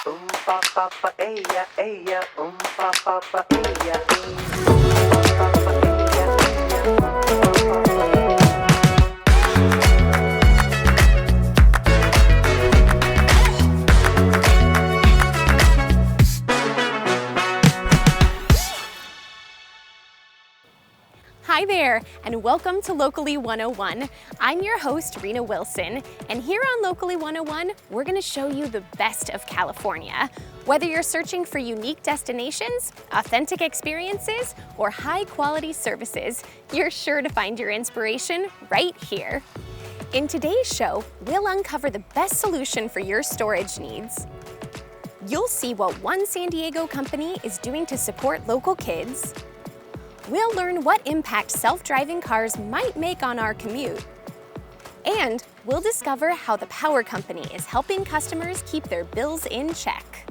pa pa pa ella, ella, pa pa pa ella, pa pa pa Hi there, and welcome to Locally 101. I'm your host, Rena Wilson, and here on Locally 101, we're going to show you the best of California. Whether you're searching for unique destinations, authentic experiences, or high-quality services, you're sure to find your inspiration right here. In today's show, we'll uncover the best solution for your storage needs. You'll see what one San Diego company is doing to support local kids. We'll learn what impact self-driving cars might make on our commute. And we'll discover how the power company is helping customers keep their bills in check.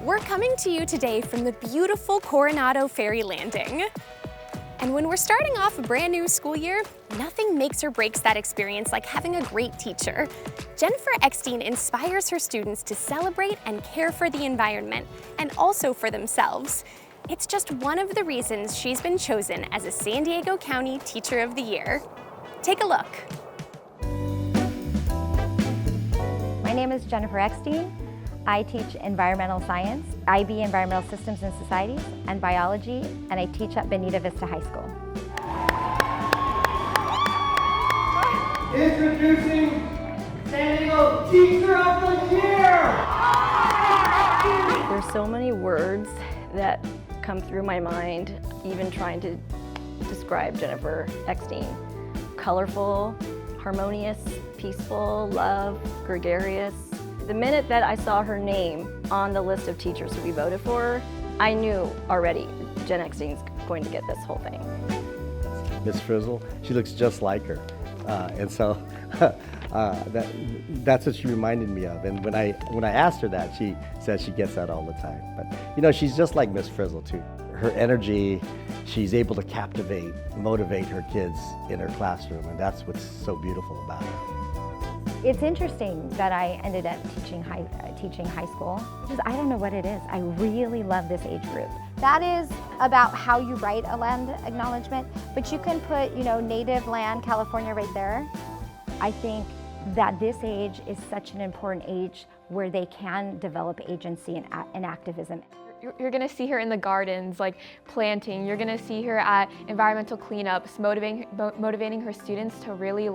We're coming to you today from the beautiful Coronado Ferry Landing. And when we're starting off a brand new school year, nothing makes or breaks that experience like having a great teacher. Jennifer Eckstein inspires her students to celebrate and care for the environment, and also for themselves. It's just one of the reasons she's been chosen as a San Diego County Teacher of the Year. Take a look. My name is Jennifer Eckstein. I teach environmental science, IB Environmental Systems and Societies, and biology, and I teach at Bonita Vista High School. Introducing San Diego Teacher of the Year! There's so many words that come through my mind, even trying to describe Jennifer Eckstein. Colorful, harmonious, peaceful, love, gregarious. The minute that I saw her name on the list of teachers to be voted for, I knew already Jen Eckstein's going to get this whole thing. Miss Frizzle, she looks just like her. And so that's what she reminded me of. And when I asked her that, she says she gets that all the time. But you know, she's just like Miss Frizzle too. Her energy, she's able to captivate, motivate her kids in her classroom, and that's what's so beautiful about her. It's interesting that I ended up teaching high school. I don't know what it is. I really love this age group. That is about how you write a land acknowledgement, but you can put, native land, California right there. I think that this age is such an important age where they can develop agency and activism. You're gonna see her in the gardens, like planting. You're gonna see her at environmental cleanups, motivating her students to really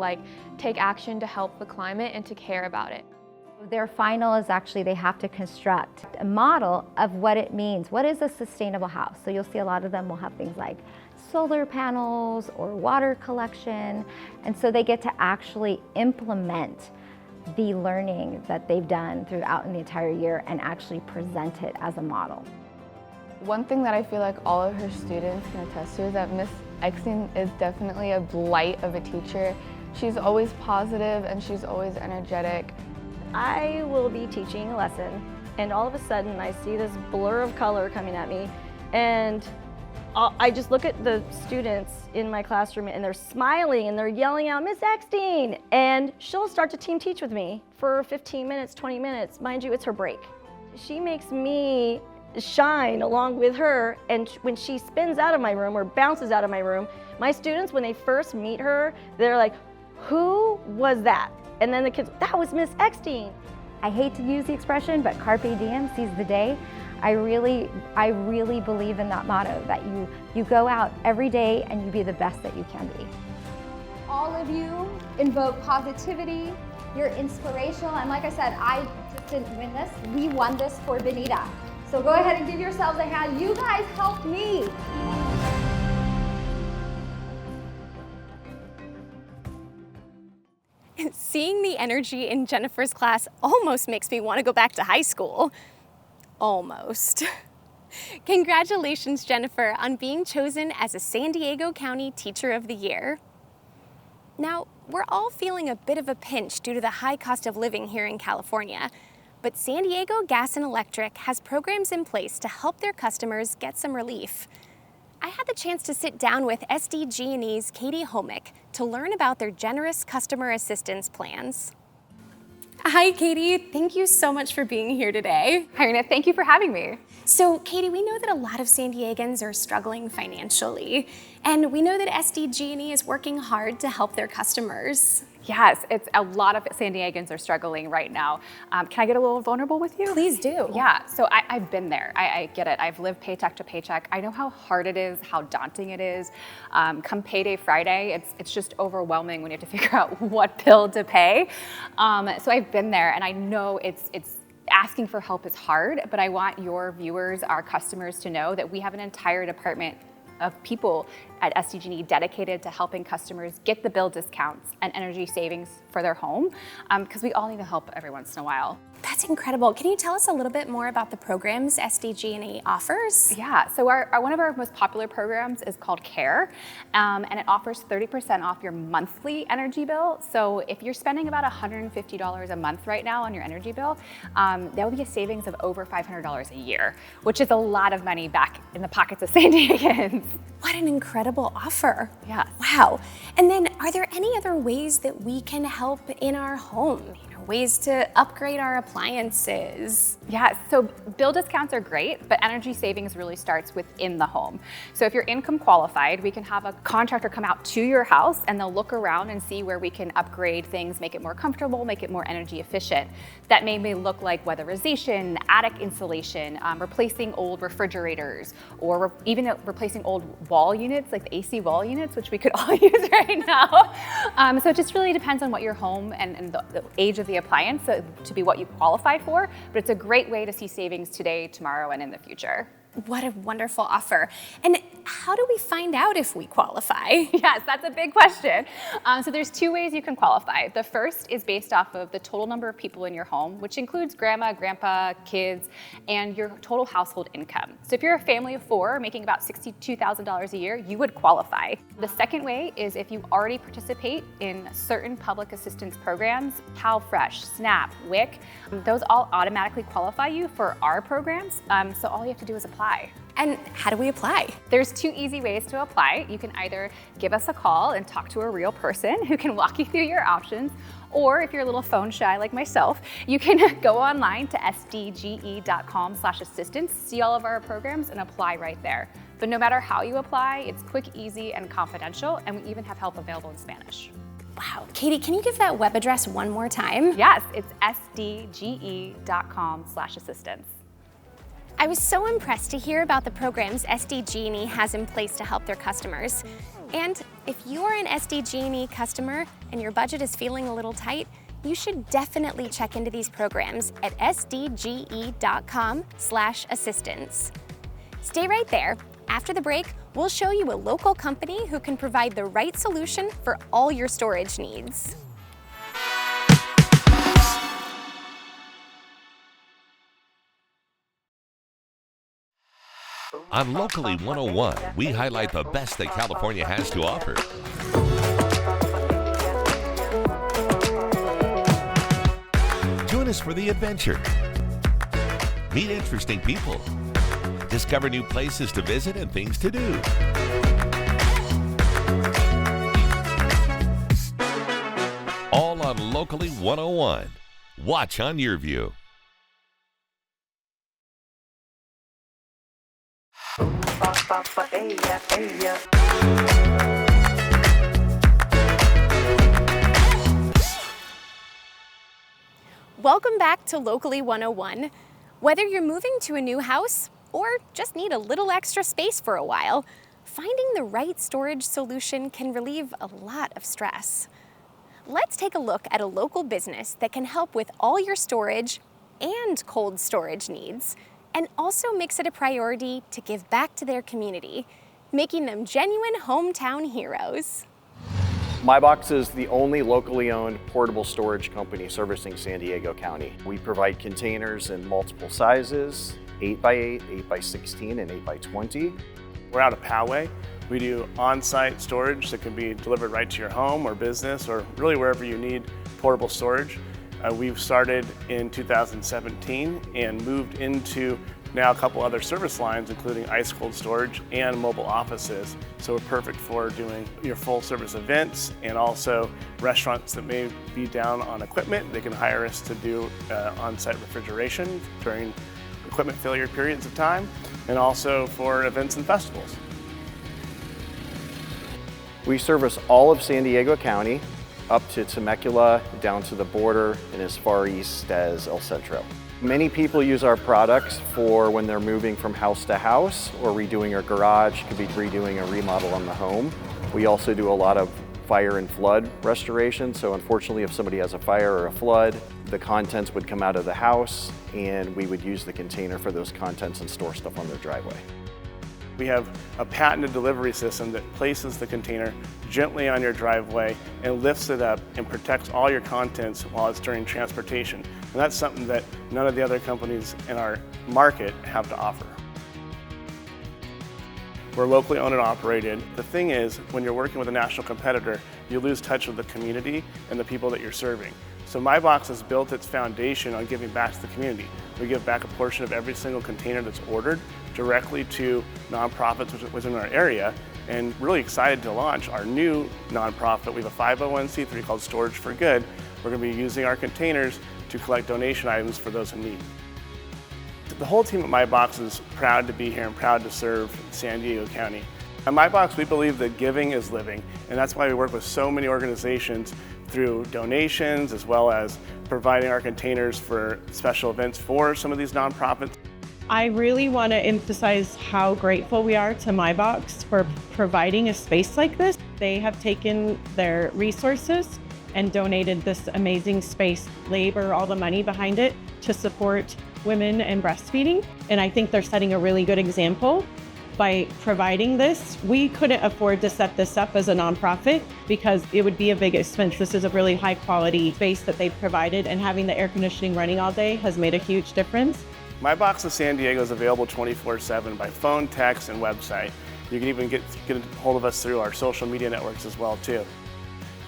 take action to help the climate and to care about it. Their final is actually they have to construct a model of what it means. What is a sustainable house? So you'll see a lot of them will have things like solar panels or water collection. And so they get to actually implement the learning that they've done throughout in the entire year and actually present it as a model. One thing that I feel like all of her students can attest to is that Miss Eckstein is definitely a light of a teacher. She's always positive and she's always energetic. I will be teaching a lesson, and all of a sudden I see this blur of color coming at me, and I just look at the students in my classroom and they're smiling and they're yelling out, "Miss Eckstein!" And she'll start to team teach with me for 15 minutes, 20 minutes. Mind you, it's her break. She makes me shine along with her, and when she spins out of my room or bounces out of my room, my students, when they first meet her, they're like, "Who was that?" And then the kids, "That was Miss Eckstein." I hate to use the expression, but carpe diem, seize the day. I really believe in that motto, that you go out every day and you be the best that you can be. All of you invoke positivity, you're inspirational, and like I said, I just didn't win this. We won this for Bonita. So go ahead and give yourselves a hand. You guys helped me. Seeing the energy in Jennifer's class almost makes me want to go back to high school. Almost. Congratulations, Jennifer, on being chosen as a San Diego County Teacher of the Year. Now, we're all feeling a bit of a pinch due to the high cost of living here in California, but San Diego Gas and Electric has programs in place to help their customers get some relief. I had the chance to sit down with SDG&E's Katie Homick to learn about their generous customer assistance plans. Hi, Katie. Thank you so much for being here today. Hi, Rena. Thank you for having me. So, Katie, we know that a lot of San Diegans are struggling financially, and we know that SDG&E is working hard to help their customers. Yes, it's a lot of San Diegans are struggling right now. Can I get a little vulnerable with you? Please do. Yeah, so I've been there. I get it. I've lived paycheck to paycheck. I know how hard it is, how daunting it is. Come payday Friday, it's just overwhelming when you have to figure out what bill to pay. So I've been there, and I know it's asking for help is hard, but I want your viewers, our customers, to know that we have an entire department of people at SDG&E dedicated to helping customers get the bill discounts and energy savings for their home, because we all need the help every once in a while. That's incredible. Can you tell us a little bit more about the programs SDG&E offers? Yeah, so one of our most popular programs is called CARE, and it offers 30% off your monthly energy bill. So if you're spending about $150 a month right now on your energy bill, there will be a savings of over $500 a year, which is a lot of money back in the pockets of San Diegans. What an incredible offer. Yes. Wow. And then are there any other ways that we can help in our home? Ways to upgrade our appliances? Yeah, so bill discounts are great, but energy savings really starts within the home. So if you're income qualified, we can have a contractor come out to your house and they'll look around and see where we can upgrade things, make it more comfortable, make it more energy efficient. That may look like weatherization, attic insulation, replacing old refrigerators, or even replacing old wall units, like the AC wall units, which we could all use right now. So it just really depends on what your home and the age of the appliance to be what you qualify for, but it's a great way to see savings today, tomorrow, and in the future. What a wonderful offer. And how do we find out if we qualify? Yes, that's a big question. So there's two ways you can qualify. The first is based off of the total number of people in your home, which includes grandma, grandpa, kids, and your total household income. So if you're a family of four making about $62,000 a year, you would qualify. The second way is if you already participate in certain public assistance programs, CalFresh, SNAP, WIC, those all automatically qualify you for our programs. So all you have to do is apply. And how do we apply? There's two easy ways to apply. You can either give us a call and talk to a real person who can walk you through your options, or if you're a little phone shy like myself, you can go online to sdge.com/assistance, see all of our programs, and apply right there. But no matter how you apply, it's quick, easy, and confidential, and we even have help available in Spanish. Wow. Katie, can you give that web address one more time? Yes, it's sdge.com/assistance. I was so impressed to hear about the programs SDG&E has in place to help their customers. And if you are an SDG&E customer and your budget is feeling a little tight, you should definitely check into these programs at sdge.com/assistance. Stay right there. After the break, we'll show you a local company who can provide the right solution for all your storage needs. On Locally 101, we highlight the best that California has to offer. Join us for the adventure. Meet interesting people. Discover new places to visit and things to do. All on Locally 101. Watch on YurView. Welcome back to Locally 101. Whether you're moving to a new house or just need a little extra space for a while, finding the right storage solution can relieve a lot of stress. Let's take a look at a local business that can help with all your storage and cold storage needs, and also makes it a priority to give back to their community, making them genuine hometown heroes. MyBox is the only locally owned portable storage company servicing San Diego County. We provide containers in multiple sizes, 8x8, 8x16, and 8x20. We're out of Poway. We do on-site storage that can be delivered right to your home or business or really wherever you need portable storage. We've started in 2017 and moved into now a couple other service lines, including ice cold storage and mobile offices. So we're perfect for doing your full service events, and also restaurants that may be down on equipment. They can hire us to do on-site refrigeration during equipment failure periods of time, and also for events and festivals. We service all of San Diego County, up to Temecula, down to the border, and as far east as El Centro. Many people use our products for when they're moving from house to house or redoing a garage, could be redoing a remodel on the home. We also do a lot of fire and flood restoration, so unfortunately if somebody has a fire or a flood, the contents would come out of the house and we would use the container for those contents and store stuff on their driveway. We have a patented delivery system that places the container gently on your driveway and lifts it up and protects all your contents while it's during transportation. And that's something that none of the other companies in our market have to offer. We're locally owned and operated. The thing is, when you're working with a national competitor, you lose touch with the community and the people that you're serving. So MyBox has built its foundation on giving back to the community. We give back a portion of every single container that's ordered directly to nonprofits within our area, and really excited to launch our new nonprofit. We have a 501c3 called Storage for Good. We're going to be using our containers to collect donation items for those in need. The whole team at MyBox is proud to be here and proud to serve San Diego County. At MyBox, we believe that giving is living, and that's why we work with so many organizations through donations, as well as providing our containers for special events for some of these nonprofits. I really want to emphasize how grateful we are to MyBox for providing a space like this. They have taken their resources and donated this amazing space, labor, all the money behind it to support women and breastfeeding. And I think they're setting a really good example by providing this. We couldn't afford to set this up as a nonprofit because it would be a big expense. This is a really high quality space that they've provided, and having the air conditioning running all day has made a huge difference. MyBox of San Diego is available 24/7 by phone, text, and website. You can even get a hold of us through our social media networks as well too.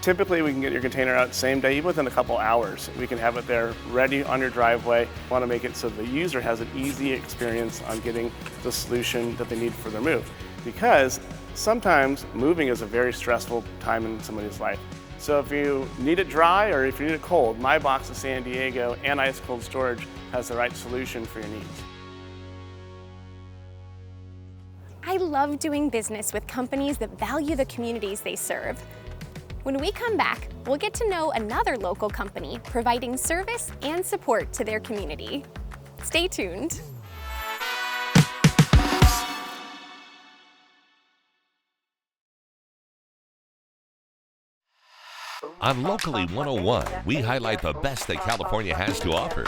Typically, we can get your container out same day, even within a couple hours. We can have it there ready on your driveway. We want to make it so the user has an easy experience on getting the solution that they need for their move. Because sometimes moving is a very stressful time in somebody's life. So if you need it dry or if you need it cold, MyBox of San Diego and Ice Cold Storage has the right solution for your needs. I love doing business with companies that value the communities they serve. When we come back, we'll get to know another local company providing service and support to their community. Stay tuned. On Locally 101, we highlight the best that California has to offer.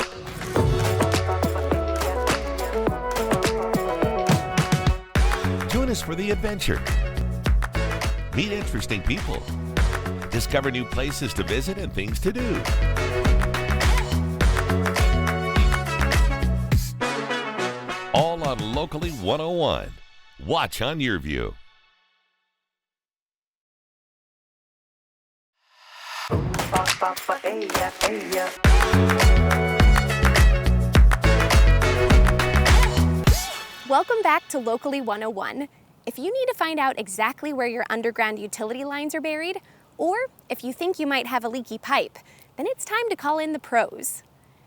Join us for the adventure. Meet interesting people. Discover new places to visit and things to do. All on Locally 101. Watch on YurView. Welcome back to Locally 101. If you need to find out exactly where your underground utility lines are buried, or if you think you might have a leaky pipe, then it's time to call in the pros.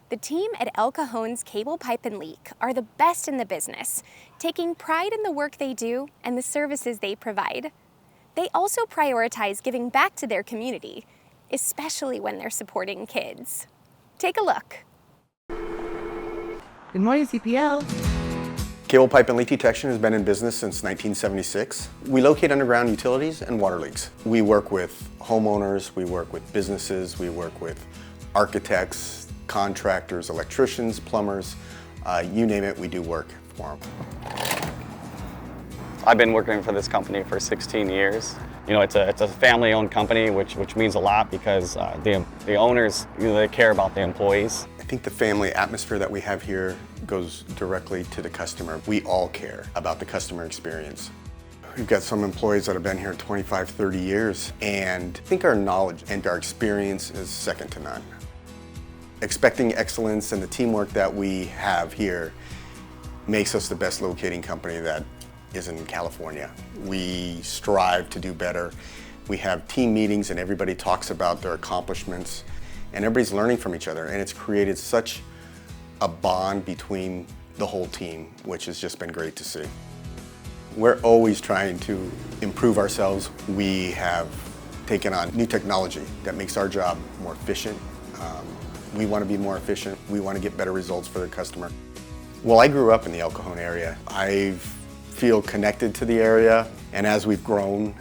The team at El Cajon's Cable, Pipe and Leak are the best in the business, taking pride in the work they do and the services they provide. They also prioritize giving back to their community, especially when they're supporting kids. Take a look. Good morning, CPL. Cable, pipe, and leak detection has been in business since 1976. We locate underground utilities and water leaks. We work with homeowners, we work with businesses, we work with architects, contractors, electricians, plumbers, you name it, we do work for them. I've been working for this company for 16 years. You know, it's a family-owned company, which means a lot because the owners, they care about the employees. I think the family atmosphere that we have here goes directly to the customer. We all care about the customer experience. We've got some employees that have been here 25, 30 years, and I think our knowledge and our experience is second to none. Expecting excellence and the teamwork that we have here makes us the best locating company that is in California. We strive to do better. We have team meetings and everybody talks about their accomplishments and everybody's learning from each other, and it's created such a bond between the whole team, which has just been great to see. We're always trying to improve ourselves. We have taken on new technology that makes our job more efficient. We want to be more efficient. We want to get better results for the customer. Well, I grew up in the El Cajon area. I feel connected to the area, and as we've grown,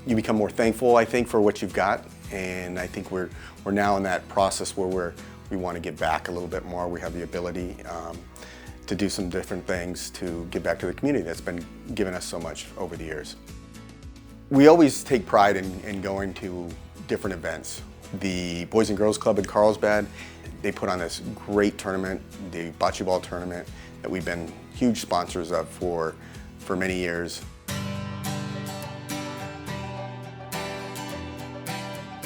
you become more thankful, I think, for what you've got. And I think we're now in that process where we want to give back a little bit more. We have the ability to do some different things to give back to the community that's been giving us so much over the years. We always take pride in going to different events. The Boys and Girls Club in Carlsbad, they put on this great tournament, the bocce ball tournament, that we've been huge sponsors of for many years.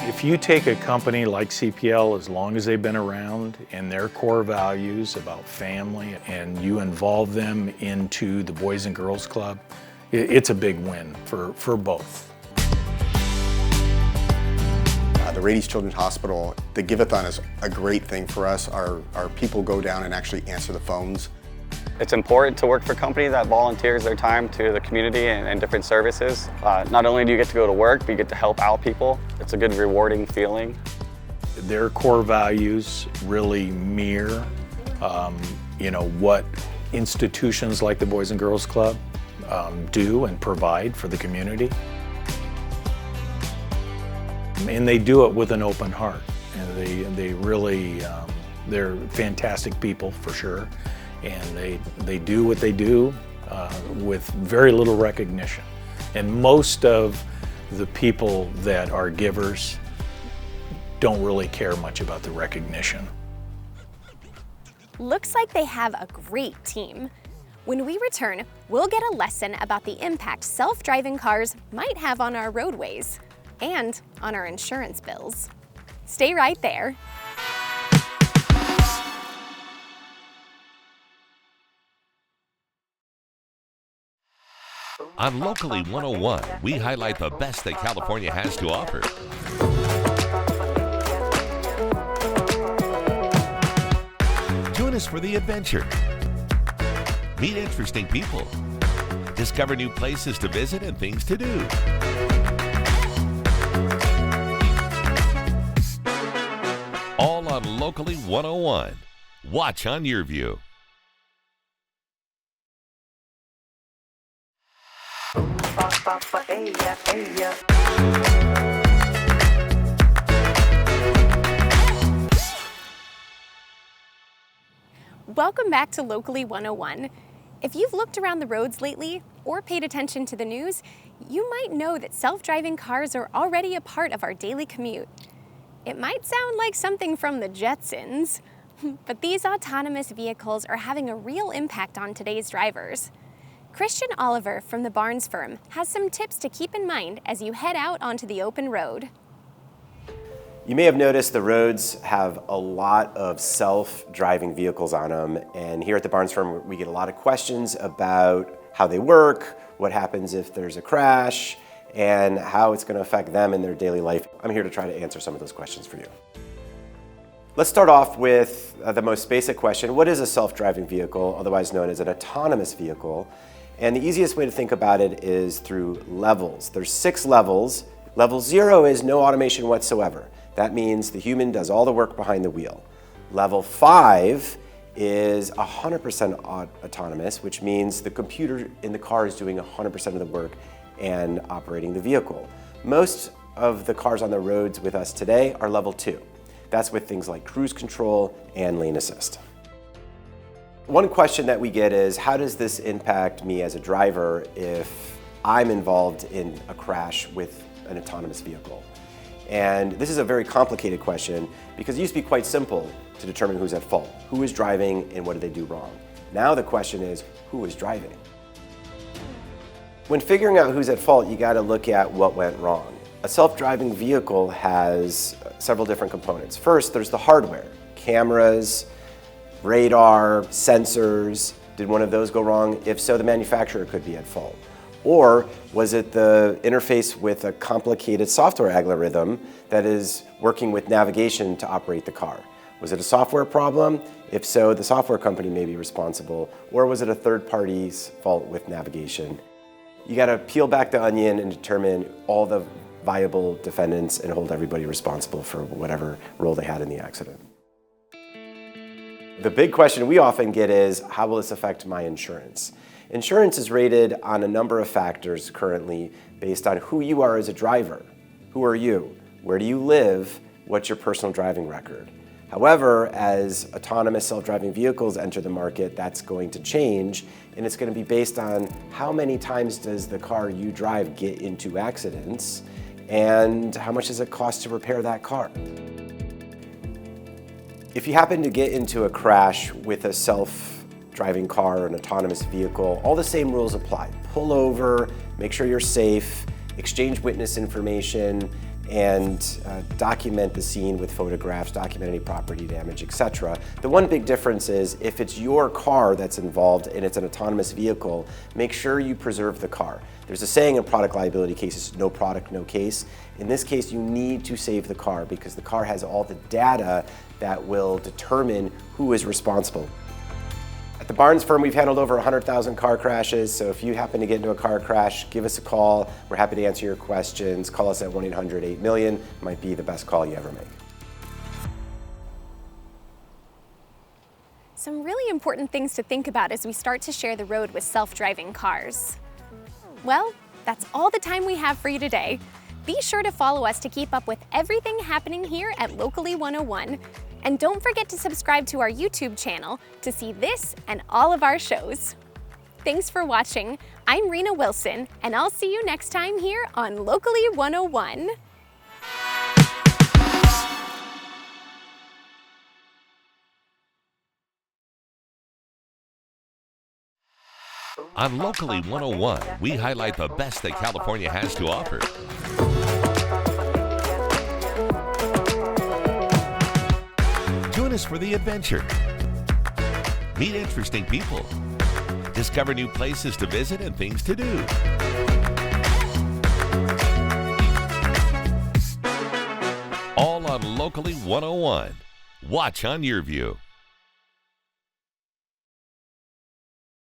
If you take a company like CPL, as long as they've been around, and their core values about family, and you involve them into the Boys and Girls Club, it's a big win for both. The Rady Children's Hospital, the Give-a-thon is a great thing for us. Our people go down and actually answer the phones. It's important to work for a company that volunteers their time to the community and different services. Not only do you get to go to work, but you get to help out people. It's a good, rewarding feeling. Their core values really mirror, what institutions like the Boys and Girls Club do and provide for the community. And they do it with an open heart. And they really, they're fantastic people for sure. And they do what they do with very little recognition. And most of the people that are givers don't really care much about the recognition. Looks like they have a great team. When we return, we'll get a lesson about the impact self-driving cars might have on our roadways and on our insurance bills. Stay right there. On Locally 101, we highlight the best that California has to offer. Join us for the adventure. Meet interesting people. Discover new places to visit and things to do. All on Locally 101. Watch on YurView. Welcome back to Locally 101. If you've looked around the roads lately or paid attention to the news, you might know that self-driving cars are already a part of our daily commute. It might sound like something from the Jetsons, but these autonomous vehicles are having a real impact on today's drivers. Christian Oliver from the Barnes firm has some tips to keep in mind as you head out onto the open road. You may have noticed the roads have a lot of self-driving vehicles on them, and here at the Barnes firm we get a lot of questions about how they work, what happens if there's a crash, and how it's going to affect them in their daily life. I'm here to try to answer some of those questions for you. Let's start off with the most basic question. What is a self-driving vehicle, otherwise known as an autonomous vehicle? And the easiest way to think about it is through levels. There's 6 levels. Level 0 is no automation whatsoever. That means the human does all the work behind the wheel. Level 5 is 100% autonomous, which means the computer in the car is doing 100% of the work and operating the vehicle. Most of the cars on the roads with us today are level 2. That's with things like cruise control and lane assist. One question that we get is, how does this impact me as a driver if I'm involved in a crash with an autonomous vehicle? And this is a very complicated question because it used to be quite simple to determine who's at fault. Who is driving and what did they do wrong? Now the question is, who is driving? When figuring out who's at fault, you got to look at what went wrong. A self-driving vehicle has several different components. First, there's the hardware, cameras, radar, sensors, Did one of those go wrong? If so, the manufacturer could be at fault. Or was it the interface with a complicated software algorithm that is working with navigation to operate the car? Was it a software problem? If so, the software company may be responsible. Or was it a third party's fault with navigation? You gotta peel back the onion and determine all the viable defendants and hold everybody responsible for whatever role they had in the accident. The big question we often get is, how will this affect my insurance? Insurance is rated on a number of factors currently based on who you are as a driver. Who are you? Where do you live? What's your personal driving record? However, as autonomous self-driving vehicles enter the market, that's going to change, and it's going to be based on how many times does the car you drive get into accidents, and how much does it cost to repair that car? If you happen to get into a crash with a self-driving car or an autonomous vehicle, all the same rules apply. Pull over, make sure you're safe, exchange witness information, and document the scene with photographs, document any property damage, etc. The one big difference is if it's your car that's involved and it's an autonomous vehicle, make sure you preserve the car. There's a saying in product liability cases, no product, no case. In this case, you need to save the car because the car has all the data that will determine who is responsible. At the Barnes firm, we've handled over 100,000 car crashes, so if you happen to get into a car crash, give us a call. We're happy to answer your questions. Call us at 1-800-8-MILLION. Might be the best call you ever make. Some really important things to think about as we start to share the road with self-driving cars. Well, that's all the time we have for you today. Be sure to follow us to keep up with everything happening here at Locally 101. And don't forget to subscribe to our YouTube channel to see this and all of our shows. Thanks for watching. I'm Rena Wilson, and I'll see you next time here on Locally 101. On Locally 101, we highlight the best that California has to offer. Join us for the adventure. Meet interesting people. Discover new places to visit and things to do. All on Locally 101. Watch on YurView.